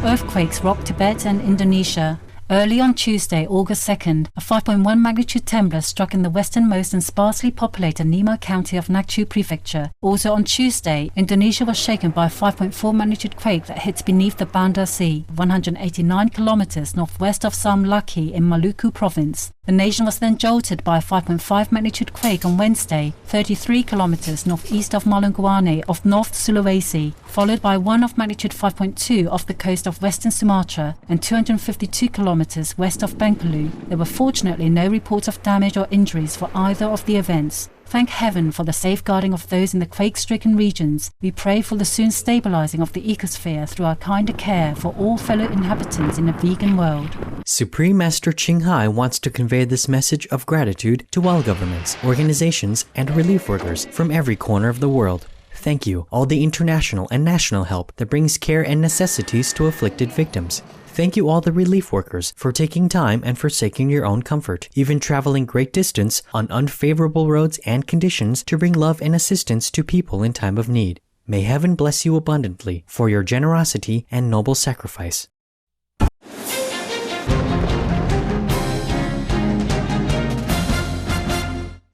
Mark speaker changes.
Speaker 1: earthquakes rocked Tibet and Indonesia. Early on Tuesday, August 2nd, a 5.1 magnitude temblor struck in the westernmost and sparsely populated Nyima county of Nagqu Prefecture. Also on Tuesday, Indonesia was shaken by a 5.4 magnitude quake that hit beneath the Banda Sea, 189 kilometers northwest of Saumlaki in Maluku Province. The nation was then jolted by a 5.5 magnitude quake on Wednesday, 33 kilometers northeast of Melonguane of North Sulawesi, followed by one of magnitude 5.2 off the coast of western Sumatra and 252 kilometers west of Bengkulu. There were fortunately no reports of damage or injuries for either of the events. Thank heaven for the safeguarding of those in the quake-stricken regions. We pray for the soon stabilizing of the ecosphere through our kinder care for all fellow inhabitants in a vegan world.
Speaker 2: Supreme Master Ching Hai wants to convey this message of gratitude to all governments, organizations, and relief workers from every corner of the world. Thank you, all the international and national help that brings care and necessities to afflicted victims. Thank you all the relief workers for taking time and forsaking your own comfort, even traveling great distance on unfavorable roads and conditions to bring love and assistance to people in time of need. May heaven bless you abundantly for your generosity and noble sacrifice.